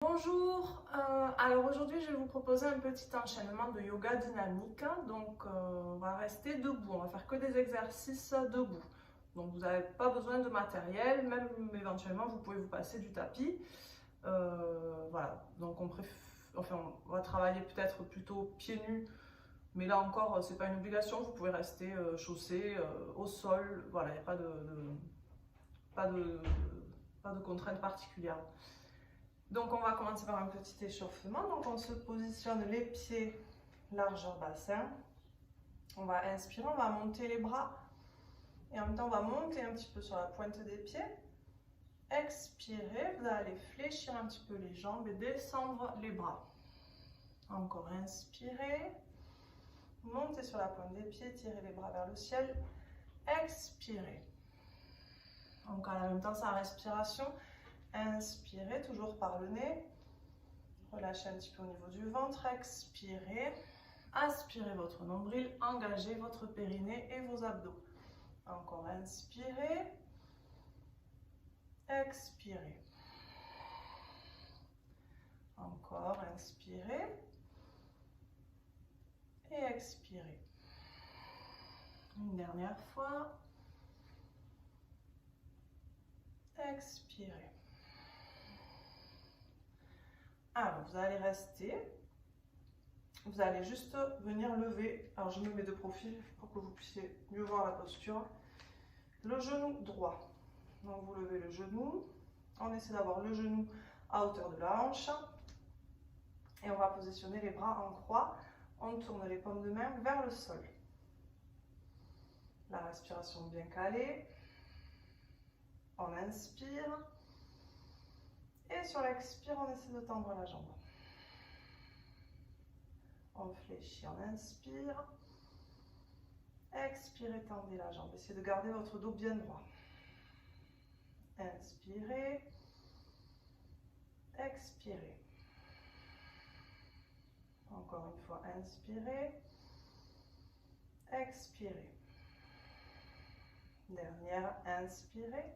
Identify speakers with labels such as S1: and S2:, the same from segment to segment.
S1: Bonjour, alors aujourd'hui je vais vous proposer un petit enchaînement de yoga dynamique. Donc on va rester debout, on va faire que des exercices debout. Donc vous n'avez pas besoin de matériel, même éventuellement vous pouvez vous passer du tapis. Voilà, donc on va travailler peut-être plutôt pieds nus, mais là encore c'est pas une obligation, vous pouvez rester chaussés au sol. Voilà, il n'y a pas de, pas de contrainte particulière. Donc on va commencer par un petit échauffement. Donc on se positionne les pieds largeur bassin. On va inspirer, on va monter les bras. Et en même temps on va monter un petit peu sur la pointe des pieds. Expirez, vous allez fléchir un petit peu les jambes et descendre les bras. Encore inspirez. Montez sur la pointe des pieds, tirez les bras vers le ciel. Expirez. Encore en même temps sa respiration. Inspirez toujours par le nez. Relâchez un petit peu au niveau du ventre, expirez. Aspirez votre nombril, engagez votre périnée et vos abdos. Encore inspirez. Expirez. Encore inspirez. Et expirez. Une dernière fois. Expirez. Alors, vous allez rester. Vous allez juste venir lever. Alors, je me mets de profil pour que vous puissiez mieux voir la posture. Le genou droit. Donc, vous levez le genou. On essaie d'avoir le genou à hauteur de la hanche. Et on va positionner les bras en croix. On tourne les paumes de main vers le sol. La respiration bien calée. On inspire. Et sur l'expire, on essaie de tendre la jambe. On fléchit, on inspire. Expirez, tendez la jambe. Essayez de garder votre dos bien droit. Inspirez. Expirez. Encore une fois, inspirez. Expirez. Dernière, inspirez.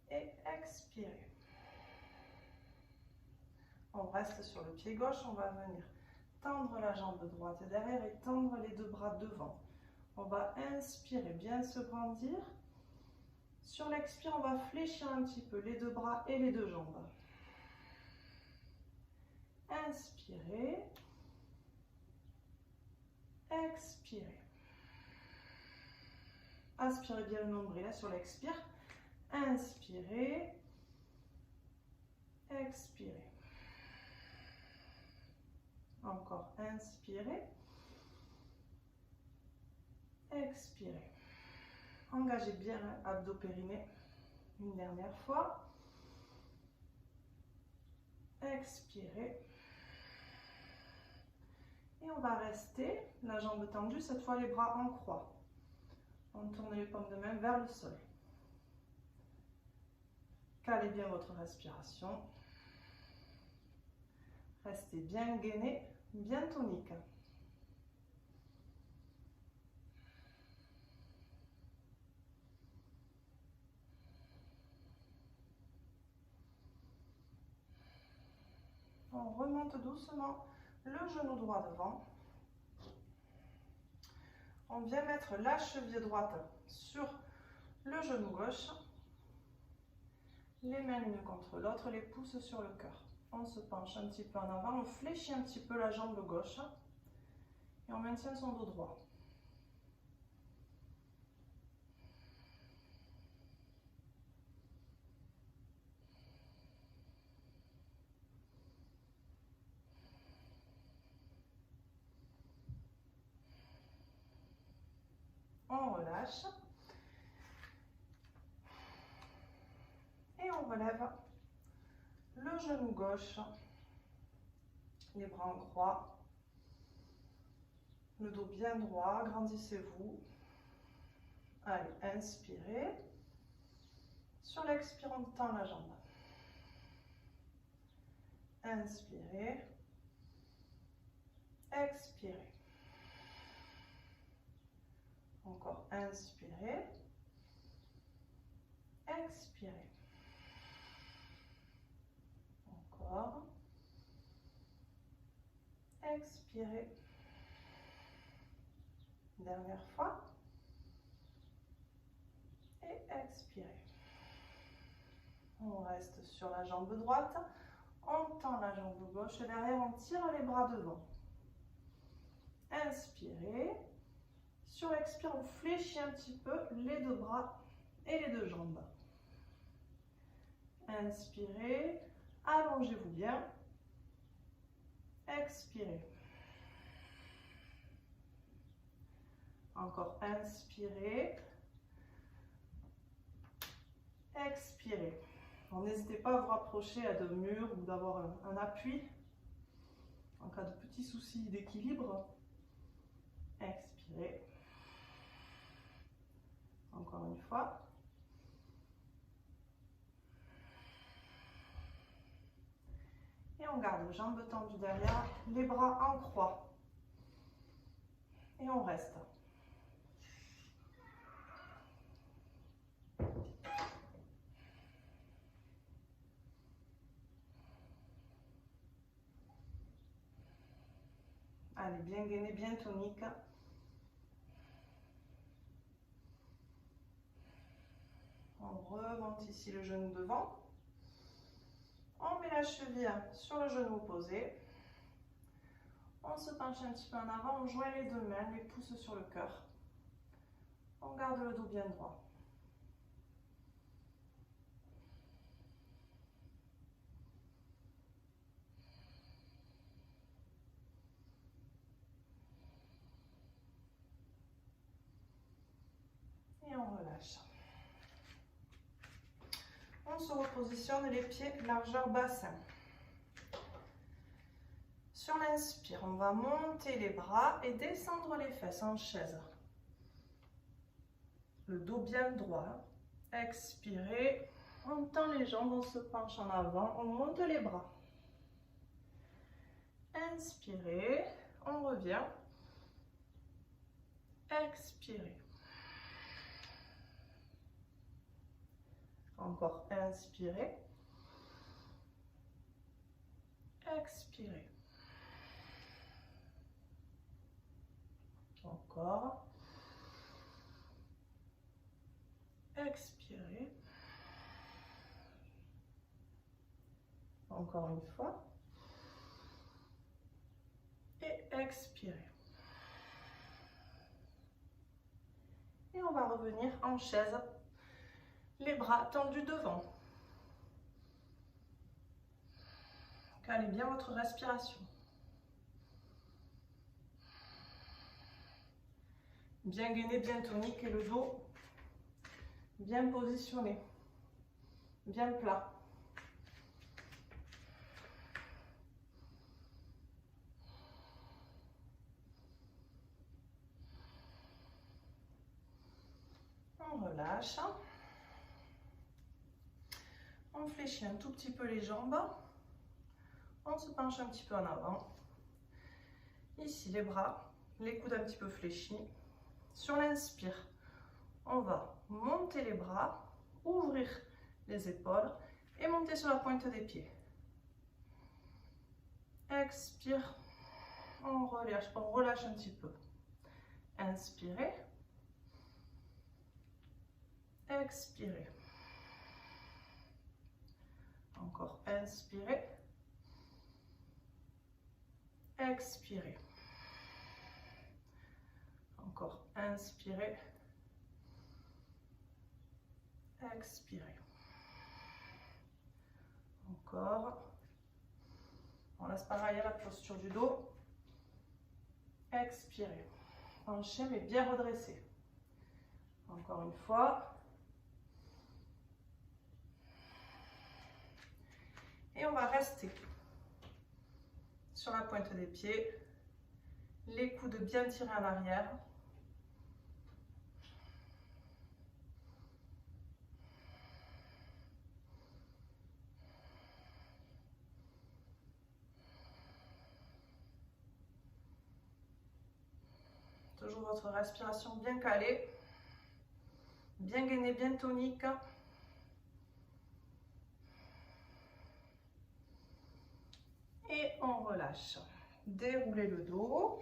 S1: Et expirez. On reste sur le pied gauche, on va venir tendre la jambe droite derrière et tendre les deux bras devant. On va inspirer, bien se grandir. Sur l'expire, on va fléchir un petit peu les deux bras et les deux jambes. Inspirez. Expirez. Aspirez bien le nombril sur l'expire. Inspirez. Expirez. Encore inspirez. Expirez. Engagez bien abdos périnée. Une dernière fois. Expirez. Et on va rester, la jambe tendue, cette fois les bras en croix. On tourne les paumes de main vers le sol. Calez bien votre respiration. Restez bien gainé, bien tonique. On remonte doucement le genou droit devant. On vient mettre la cheville droite sur le genou gauche. Les mains l'une contre l'autre, les pouces sur le cœur. On se penche un petit peu en avant, on fléchit un petit peu la jambe gauche et on maintient son dos droit. On relâche. Et on relève le genou gauche, les bras en croix, le dos bien droit, agrandissez-vous. Allez, inspirez. Sur l'expire, on tend la jambe. Inspirez. Expirez. Encore inspirez. Expirez. Expirez. Dernière fois. Et expirez. On reste sur la jambe droite. On tend la jambe gauche et derrière on tire les bras devant. Inspirez. Sur expire, on fléchit un petit peu les deux bras et les deux jambes. Inspirez. Allongez-vous bien. Expirez. Encore inspirez. Expirez. N'hésitez pas à vous rapprocher de murs ou d'avoir un appui en cas de petits soucis d'équilibre. Expirez. Encore une fois. Et on garde les jambes tendues derrière, les bras en croix. Et on reste. Allez, bien gainé, bien tonique. On remonte ici le genou devant. On met la cheville sur le genou opposé. On se penche un petit peu en avant, on joint les deux mains, les pouces sur le cœur. On garde le dos bien droit. Et on relâche. On se repositionne les pieds largeur bassin. Sur l'inspire, on va monter les bras et descendre les fesses en chaise. Le dos bien droit. Expirez. On tend les jambes, on se penche en avant, on monte les bras. Inspirez. On revient. Expirez. Encore inspirez. Expirez. Encore. Expirez. Encore une fois. Et expirez. Et on va revenir en chaise. Les bras tendus devant. Calez bien votre respiration. Bien gainé, bien tonique et le dos bien positionné, bien plat. On relâche. On fléchit un tout petit peu les jambes. On se penche un petit peu en avant. Ici, les bras, les coudes un petit peu fléchis. Sur l'inspire, on va monter les bras, ouvrir les épaules et monter sur la pointe des pieds. Expire, on relâche un petit peu. Inspirez. Expirez. Encore inspirez. Expirez. Encore inspirez. Expirez. Encore. On laisse pareil à la posture du dos. Expirez. Penchez mais bien redressé. Encore une fois. Et on va rester sur la pointe des pieds. Les coudes bien tirés en arrière. Toujours votre respiration bien calée, bien gainée, bien tonique. Et on relâche. dérouler le dos.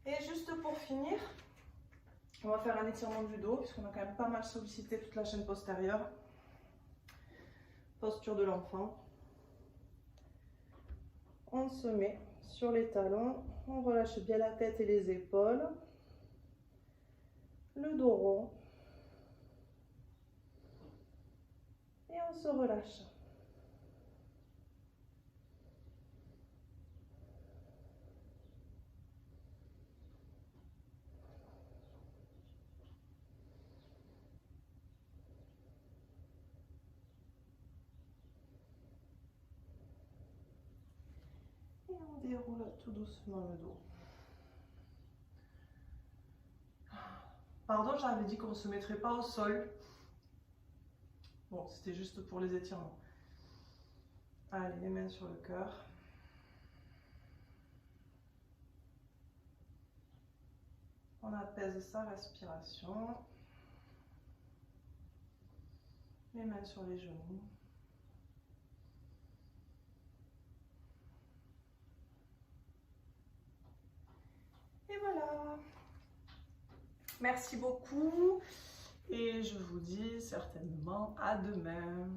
S1: Et juste pour finir, on va faire un étirement du dos, puisqu'on a quand même pas mal sollicité toute la chaîne postérieure. Posture de l'enfant. On se met sur les talons, on relâche bien la tête et les épaules, le dos rond, et on se relâche. Et on déroule tout doucement le dos. Pardon, j'avais dit qu'on ne se mettrait pas au sol. Bon, c'était juste pour les étirements. Allez, les mains sur le cœur. On apaise sa respiration. Les mains sur les genoux. Et voilà. Merci beaucoup et je vous dis certainement à demain.